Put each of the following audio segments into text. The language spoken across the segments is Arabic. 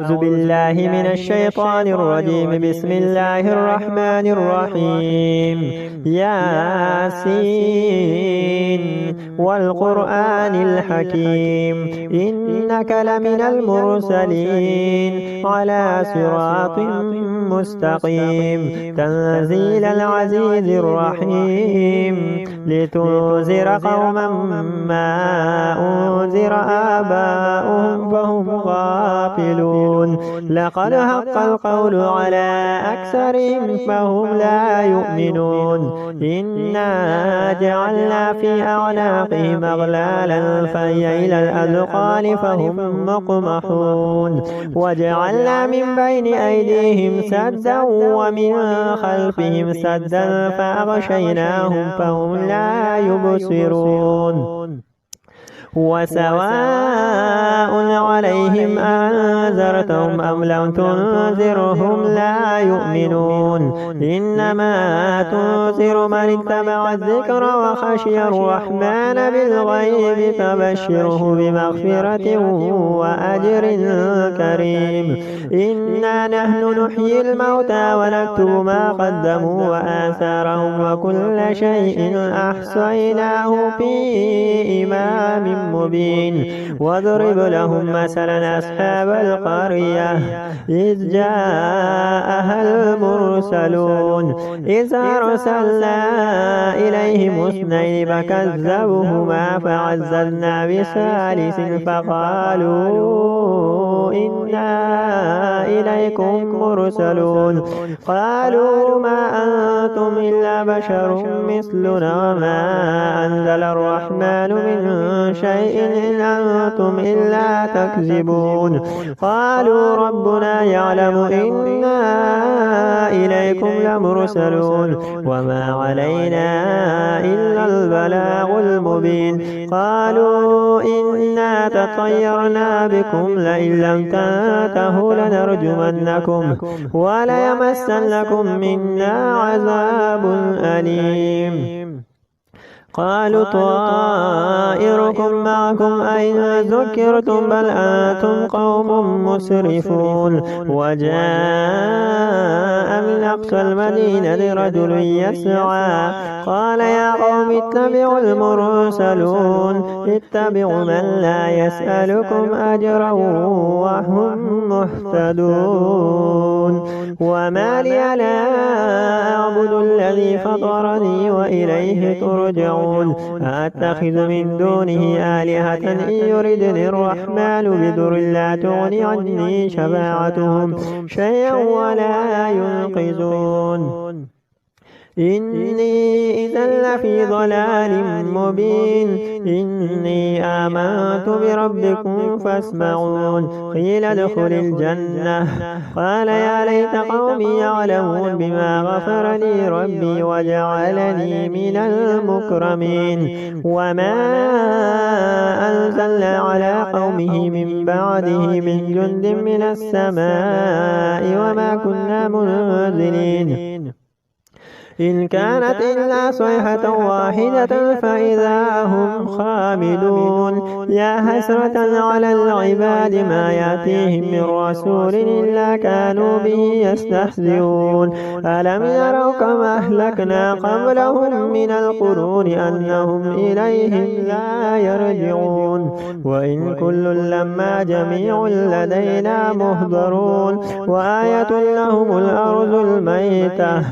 أعوذ بالله من الشيطان الرجيم. بسم الله الرحمن الرحيم. ياسين والقرآن الحكيم إنك لمن المرسلين على صراط مستقيم تنزيل العزيز الرحيم لتنذر قوما ما أنذر آباؤهم فهم غافلون. لقد حق القول على أكثرهم فهم لا يؤمنون. إنا جعلنا في أعناقهم أغلالا فهي إلى الأذقان فهم مقمحون. وجعلنا من بين أيديهم سدا ومن خلفهم سدا فأغشيناهم فهم لا يبصرون. وسواء عليهم أنذرتهم أم لم تنذرهم لا يؤمنون. إنما تنذر من اتبع الذكر وخشي الرحمن بالغيب فبشره بمغفرة وأجر كريم. إنا نحن نحيي الموتى ونكتب ما قدموا وآثارهم وكل شيء أحصيناه في إمام مبين. واضرب لهم مثلا أصحاب القرية إذ جاءها المرسلون إذ أرسلنا إليهم اثنين فكذبوهما فعززنا بثالث فقالوا إنا إليكم مرسلون. قالوا ما أنتم إلا بشر مثلنا وما أنزل الرحمن من شيء إن أنتم إلا تكذبون. قالوا ربنا يعلم إنا إليكم لمرسلون وما علينا إلا البلاغ المبين. قالوا إنا تطيرنا بكم لئن لم تنتهوا لنرجمنكم وليمسنكم منا عذاب أليم. قالوا طائركم معكم أين ذكرتم بل أنتم قوم مسرفون. وجاء من أقصى المدينة رجل يسعى قال يا قوم اتبعوا المرسلون اتبعوا من لا يسألكم أجرا وهم مهتدون. وما لي لا أعبد الذي فطرني وإليه ترجعون. أتخذ من دونه آلهة إن يردني الرحمن بضر لا تغني عني شفاعتهم شيئا ولا ينقذون. إني إذا لفي ضلال مبين. إني آمنت بربكم فاسمعون. قيل ادخل الجنة قال يا ليت قومي يعلمون بما غفر لي ربي وجعلني من المكرمين. وما أنزلنا على قومه من بعده من جند من السماء وما كنا منزلين إن كانت إلا صيحة واحدة فإذا هم خامدون. يا حسرة على العباد ما يأتيهم من رسول إلا كانوا به يستهزئون. ألم يروا كما أهلكنا قبلهم من القرون أنهم إليهم لا يرجعون. وإن كل لما جميع لدينا مهضرون. وآية لهم الأرض الميتة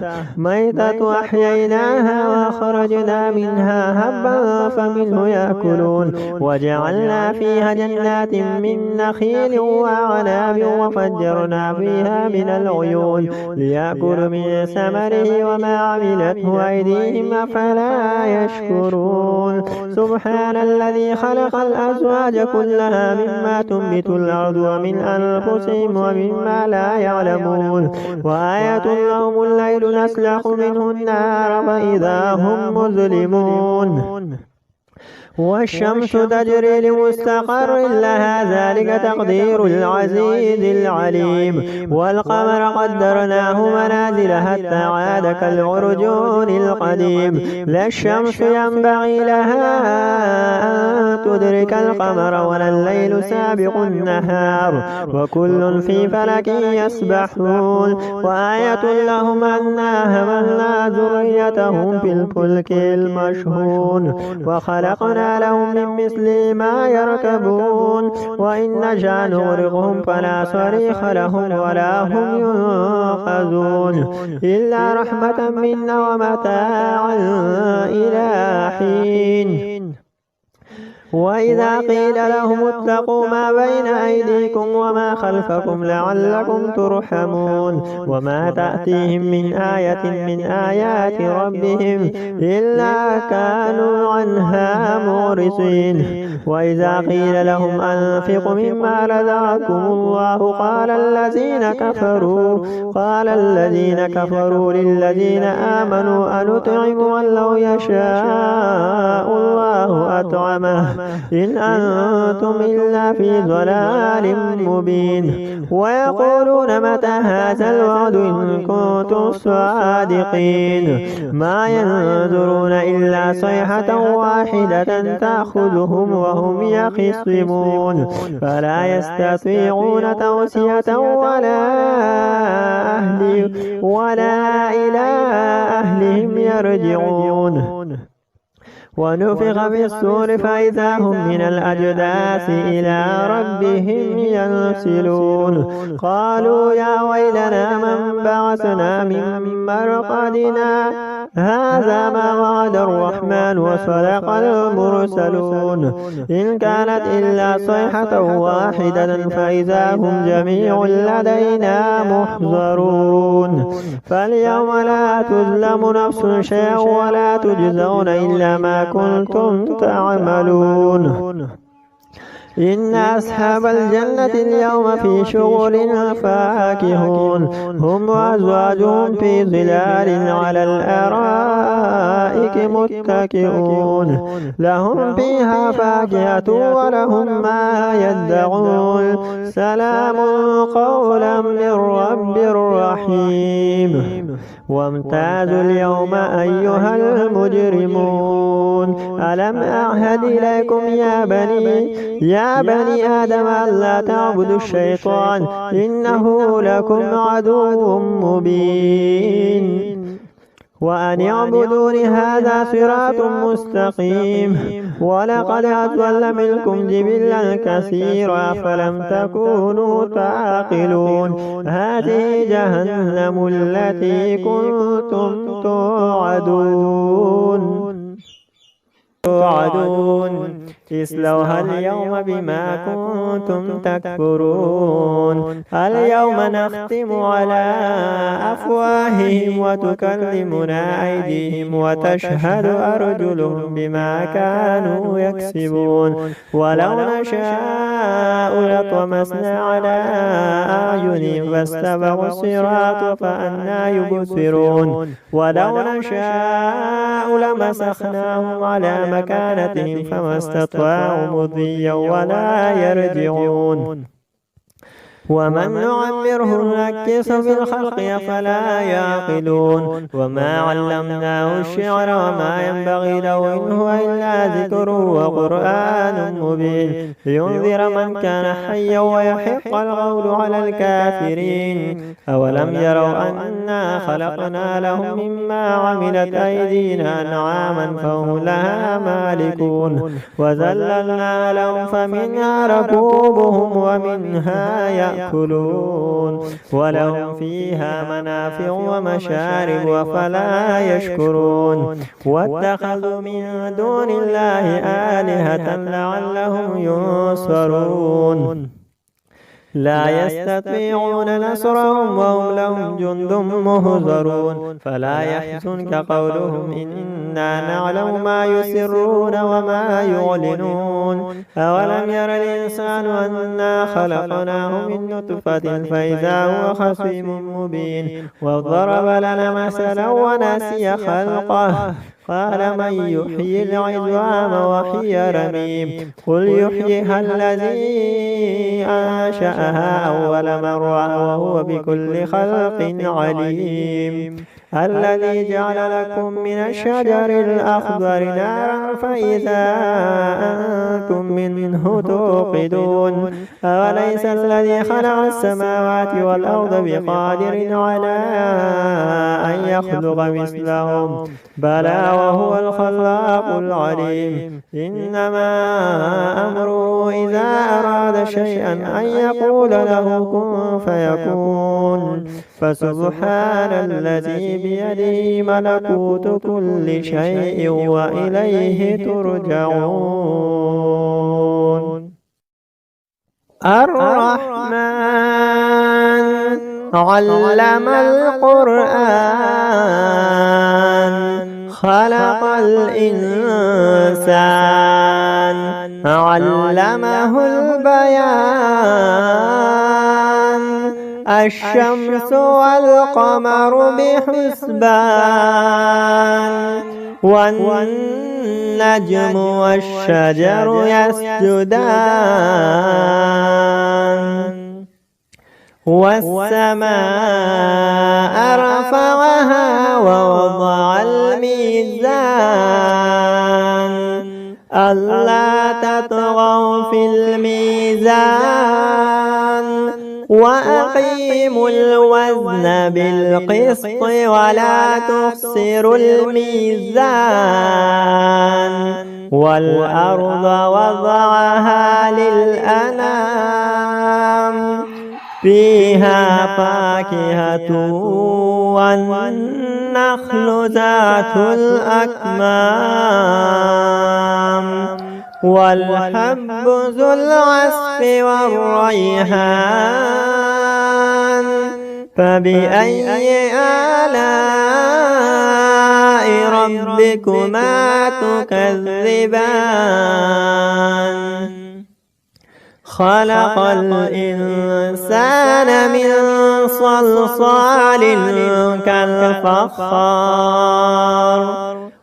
أحييناها وأخرجنا منها هبا فمنه يأكلون. وجعلنا فيها جنات من نخيل وأعناب وفجرنا فيها من العيون ليأكلوا من ثمره وما عملته أيديهم أفلا يشكرون. سبحان الذي خلق الأزواج كلها مما تنبت الأرض ومن أنفسهم ومما لا يعلمون. وآية لهم الليل نسلخ منه النار فإذا هم مظلمون. والشمس تجري لمستقر لها ذلك تقدير العزيز العليم والقمر قدرناه منازل حتى عاد كالعرجون القديم لا الشمس ينبغي لها أن تدرك القمر ولا الليل سابق النهار وكل في فلك يسبحون وآية لهم أنا حملنا ذريتهم في الفلك المشحون وخلقنا لهم من مثل ما يركبون وإن نشأ نغرقهم فلا صريخ لهم ولا هم ينقذون إلا رحمة منا ومتاعا إلى حين وإذا قيل لهم اتقوا ما بين أيديكم وما خلفكم لعلكم ترحمون وما تأتيهم من آية من آيات ربهم إلا كانوا عنها معرضين وإذا قيل لهم أنفقوا مما رزقكم الله قال الذين كفروا للذين آمنوا أنطعم من لو يشاء الله أطعمه إن أنتم إلا في ضلال مبين ويقولون متى هذا الوعد إن كنتم صادقين ما ينظرون إلا صيحة واحدة تأخذهم وهم يخصمون فلا يستطيعون توصية ولا إلى أهلهم يرجعون ونفخ في الصور فإذا هم من الأجداث إلى ربهم ينسلون قالوا يا ويلنا من بعثنا من مرقدنا هذا ما وعد الرحمن وصدق المرسلون إن كانت إلا صيحة واحدة فإذا هم جميع لدينا محضرون فاليوم لا تظلم نفس شيئا ولا تجزون إلا ما كنتم تعملون إن أصحاب الجنة اليوم في شغل فاكهون هم وأزواجهم في ظلال على الأرائك متكئون لهم فيها فاكهة ولهم ما يدعون سلام قولا من رب رحيم وامتازوا اليوم أيها المجرمون ألم أعهد إليكم يا بني آدم ألا تعبدوا الشيطان إنه لكم عدو مبين وأن اعبدوني هذا صراط مستقيم ولقد أضل منكم جبلا كثيرا فلم تكونوا تعقلون هذه جهنم التي كنتم توعدون اصلوها اليوم بما كنتم تكفرون اليوم نختم على أفواههم وتكلمنا أيديهم وتشهد أرجلهم بما كانوا يكسبون ولو نشاء لطمسنا على أعينهم فاستبقوا الصراط فأنى يبصرون ولو نشاء لمسخناهم على مكانتهم فما استطاعوا مضيا ولا يرجعون ومن نعمره نكسه في الخلق أفلا يعقلون وما علمناه الشعر وما ينبغي له إن هو إلا ذكر وقرآن مبين لينذر من كان حيا ويحق القول على الكافرين أولم يروا أنا خلقنا لهم مما عملت أيدينا أنعاما فهم لها مالكون وذللنا لهم فمنها ركوبهم ومنها يأكلون ولهم فيها منافع ومشارب أفلا يشكرون واتخذوا من دون الله آلهة لعلهم ينصرون لا يستطيعون نصرهم وهم لهم جند مهزرون فلا يحزنك قولهم إنا نعلم ما يسرون وما يعلنون أولم ير الإنسان أنا خلقناه من نطفة فإذا هو خصيم مبين وضرب لنا مثلا ونسي خلقه قال من يحيي العظام وهي رميم قل يحييها الذي أنشأها أول مرة وهو بكل خلق عليم الذي جعل لكم من الشجر الأخضر نارا فإذا أنتم منه توقدون أوليس الذي خلق السماوات والأرض بقادر على أن يخلق مثلهم بلى وهو الخلاق العليم إنما أمره إذا أراد شيئا أن يقول له كن فيكون فسبحان الذي بيده ملكوت كل شيء وإليه ترجعون الرحمن علم القرآن خلق الإنسان علمه البيان الشمس والقمر بحسبان والنجم والشجر يسجدان والسماء رفعها ووضع الميزان ألا تطغوا في الميزان وأقيموا الوزن بالقسط ولا تخسروا الميزان والأرض وضعها للأنام فيها فاكهة والنخل ذات الأكمام والحب ذو العصف والريحان فبأي آلاء ربكما تكذبان خلق الإنسان من صلصال كالفخار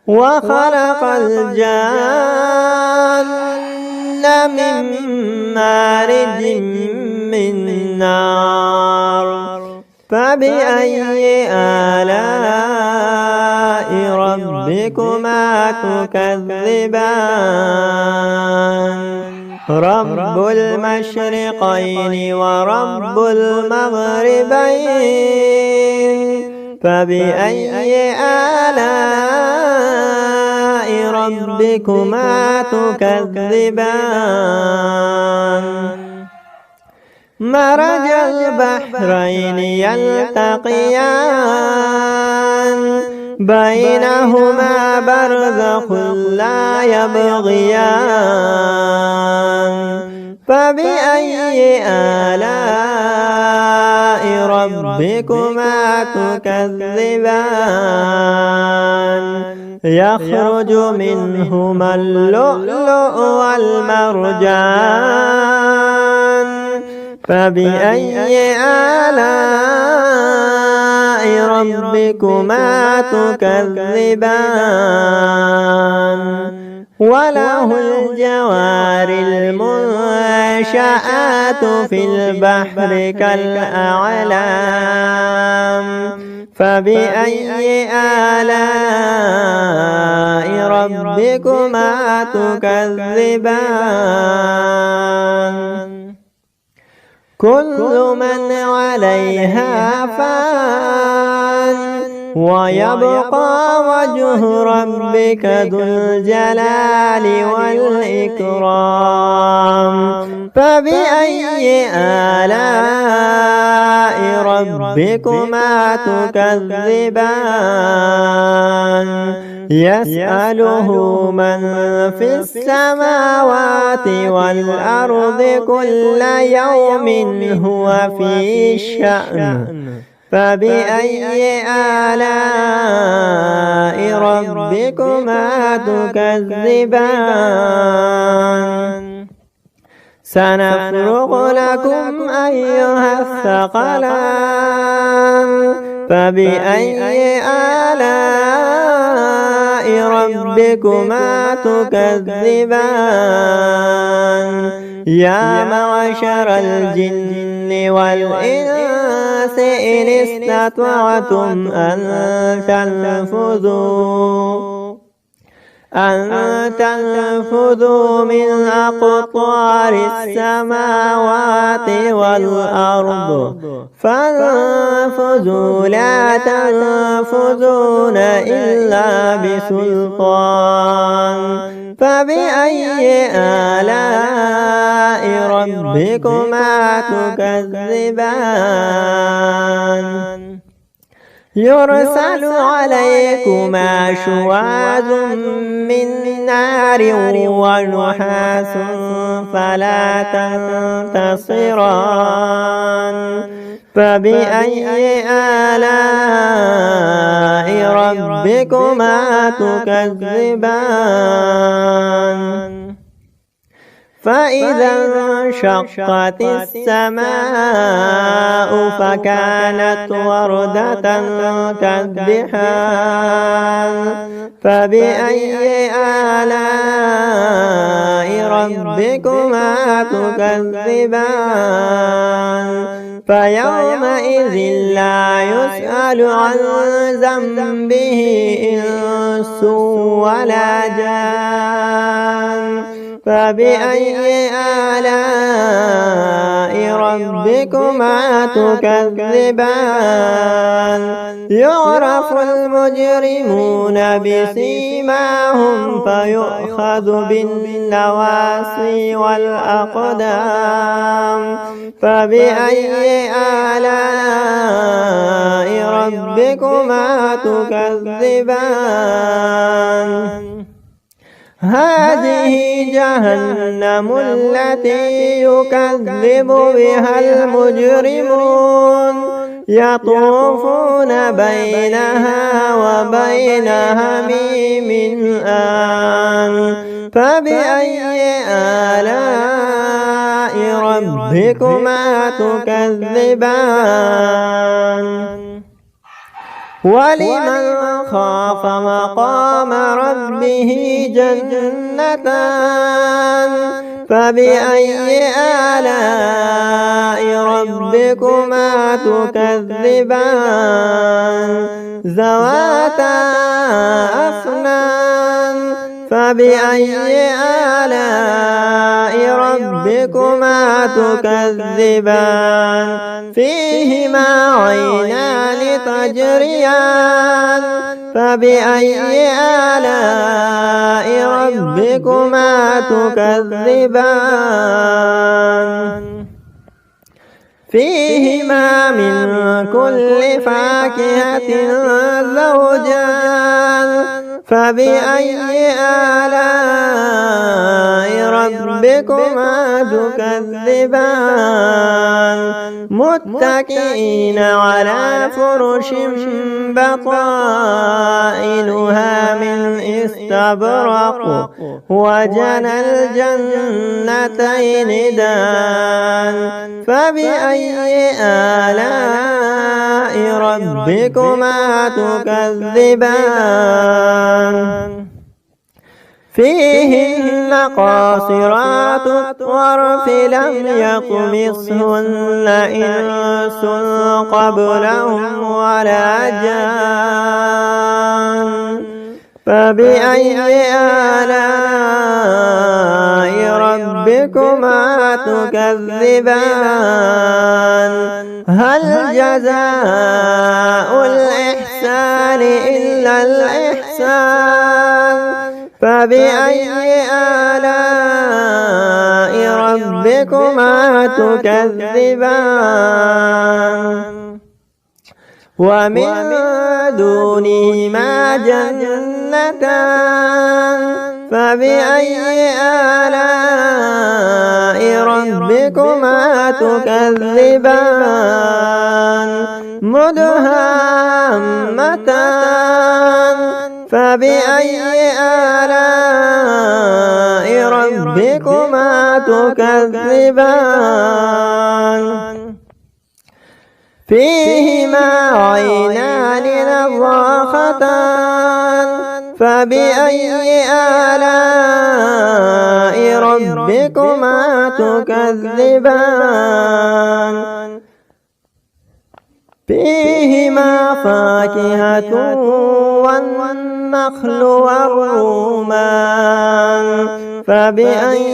وخلق الجان من مارج من نار فبأي آلاء ربكما تكذبان رب المشرقين ورب المغربين فبأي آلاء ربكما تكذبان مرج البحرين يلتقيان بينهما برزخ لا يبغيان فبأي آلاء ربكما تكذبان يخرج منهما اللؤلؤ والمرجان فبأي آلاء ربكما تكذبان وله الجوار المنشآت في البحر كالأعلام فبأي آلاء ربكما تكذبان كل من عليها فان ويبقى وجه ربك ذو الجلال والإكرام فبأي آلاء ربكما تكذبان يسأله من في السماوات والأرض كل يوم هو في شأن فبأي آلاء ربكما تكذبان سنفرغ لكم أيها الثقلان فبأي آلاء ربكما تكذبان يا معشر الجن والإنس إن استطعتم أن تنفذوا من أقطار السماوات والأرض فانفذوا لا تنفذون إلا بسلطان فبأي آلاء ربكما تكذبان يرسل عليكما شواظ من نار ونحاس فلا تنتصران فبأي آلاء ربكما تكذبان فإذا انشقت السماء فكانت وردة كالدحان فبأي آلاء ربكما تكذبان فيومئذ لا يسأل عن ذنبه إنس ولا جان فبأي آلاء ربكما تكذبان يعرف المجرمون بسيماهم فيؤخذ بالنواصي والأقدام فبأي آلاء ربكما تكذبان هذه جهنم التي يكذب بها المجرمون يطوفون بينها وبين حميم آن فبأي آلاء ربكما تكذبان ولمن خاف مقام ربه جنتان فبأي آلاء ربكما تكذبان ذواتا أفنان فبأي آلاء ربكما تكذبان فيهما عينان تجريان فبأي آلاء ربكما تكذبان فيهما من كل فاكهة زوجان فبأي آلاء ربكما تكذبان متكئين على فرش بطائنها من استبرق وجنى الجنتين دان فبأي آلاء ربكما تكذبان فيهن قاصرات الطرف لم يطمثهن إنس قبلهم ولا جان فبأي آلاء ربكما تكذبان هل جزاء الإحسان إلا الإحسان فبأي آلاء ربكما تكذبان ومن دونهما جنتان فبأي آلاء ربكما تكذبان مدهامتان فبأي آلاء ربكما تكذبان فيهما عينان نضاختان فبأي آلاء ربكما تكذبان فيهما فاكهة والنخل والرمان فبأي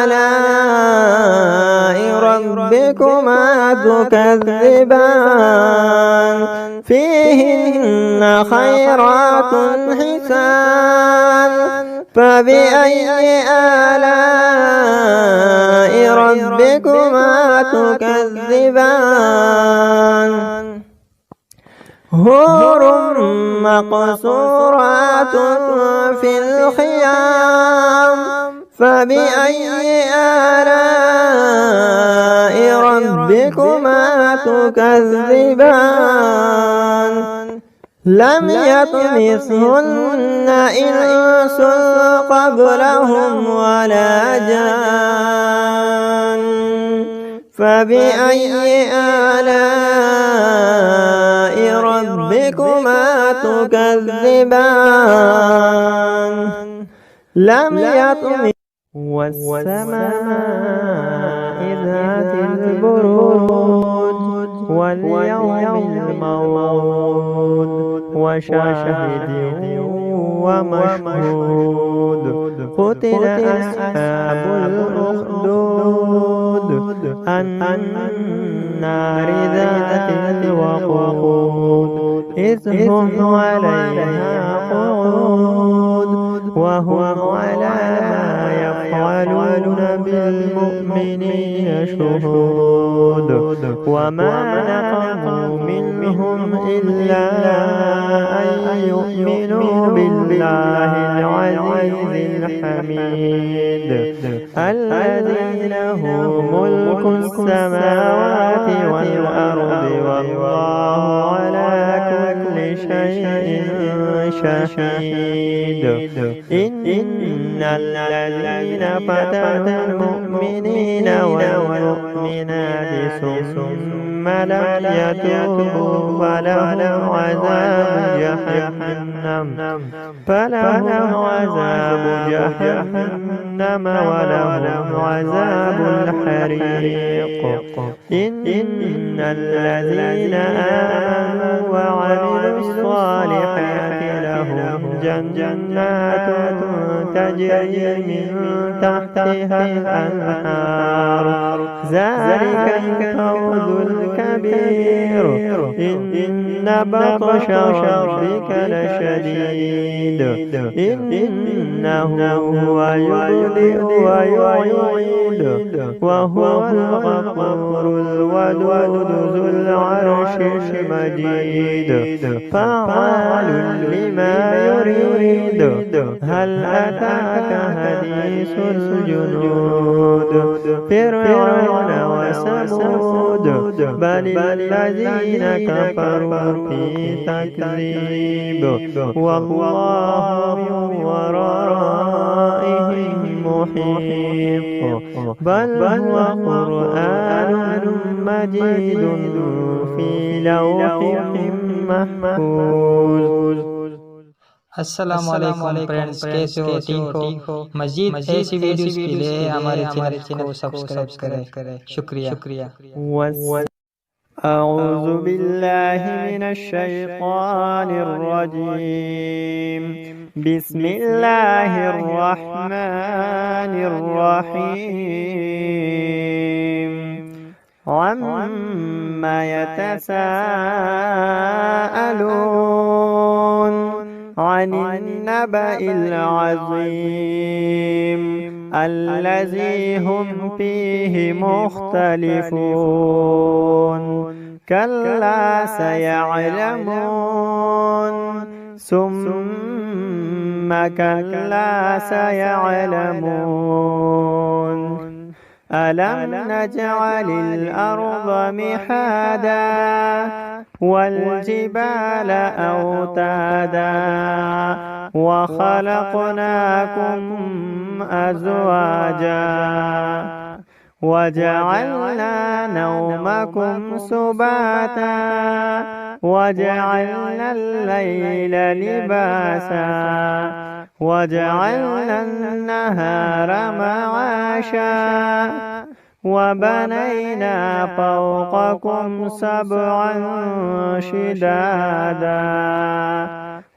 آلاء ربكما تكذبان فيهن خيرات حسان فبأي آلاء ربكما تكذبان حور مقصورات في الخيام فبأي آلاء ربكما تكذبان لم يطمثهن إنس قبلهم ولا جان فبأي آلاء ربكما تكذبان لم يطمث والسماء ذات البروج واليوم الموعود وشاهد ومشهود قتل أصحاب الأخدود النار ذات الوقود إذ هم عليها قعود وهم على ما يفعلون بالمؤمنين شهود وما نقموا منهم إلا أن يؤمنوا بالله العزيز الحميد الذي له ملك السماوات والأرض والله على كل شيء شهيد إن الذين فتنوا المؤمنين والمؤمنات ثم لم يتوبوا فلهم عذاب جهنم ولهم عذاب الحريق إن الذين آمنوا وعملوا الصالحات لهم جنات تجري من تحتها الأنهار ذلك الفوز الكبير إن بطش ربك لشديد إنه هو يبدئ ويعيد وهو الغفور الودود ذو العرش المجيد فعال لما يريد هل أتاك حديث الجنود فرعون وثمود بل الذين كفروا في تكذيب والله من ورائهم محيط بل هو قرآن مجيد في لوح محفوظ। अस्सलाम वालेकुम फ्रेंड्स, कैसे हो? ठीक हो? मजीद ऐसी वीडियोस के लिए हमारे चैनल को सब्सक्राइब करें। शुक्रिया। أعوذ بالله من الشيطان الرجيم بسم الله الرحمن الرحيم عما يتساءلون عن النبأ العظيم الذي هم فيه مختلفون كلا سيعلمون ثم كلا سيعلمون ألم نجعل الأرض مهادا والجبال أوتادا وخلقناكم أزواجا وجعلنا نومكم سباتا وجعلنا الليل لباسا وجعلنا النهار معاشا وبنينا فوقكم سبعا شدادا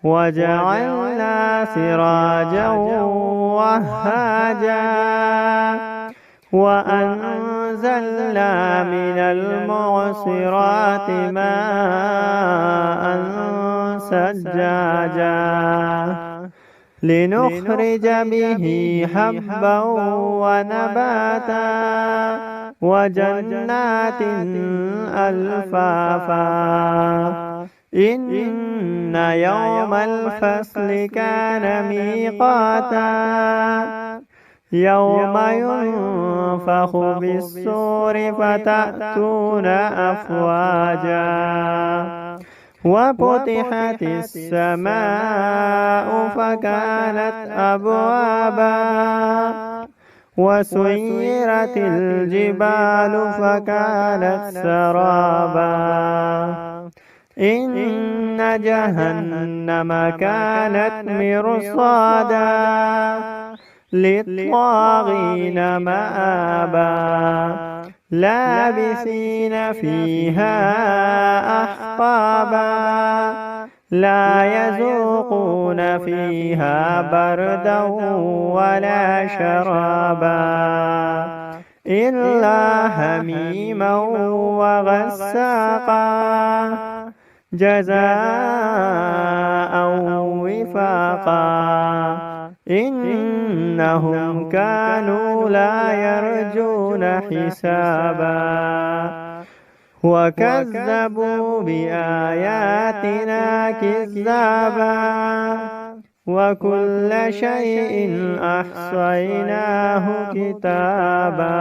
وجعلنا سراجا وهاجا وأنزلنا من المعصرات ماء ثجاجا لنخرج به حبا ونباتا وجنات ألفافا إن يوم الفصل كان ميقاتا يوم ينفخ بالصور فتأتون أفواجا وفتحت السماء فكانت أبوابا وسيرت الجبال فكانت سرابا إن جهنم كانت مرصادا للطاغين مآبا لابثين فيها أحقابا لا يذوقون فيها بردا ولا شرابا إلا حميما وغساقا جزاء وفاقا إنهم كانوا لا يرجون حسابا وكذبوا بآياتنا كذابا وكل شيء أحصيناه كتابا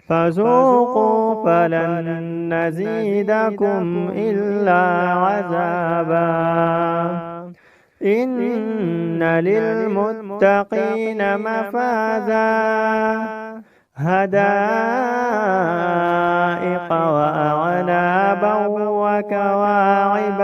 فذوقوا فلن نزيدكم إلا عذابا إن للمتقين مفازا هدائق وأعنابا وكواعب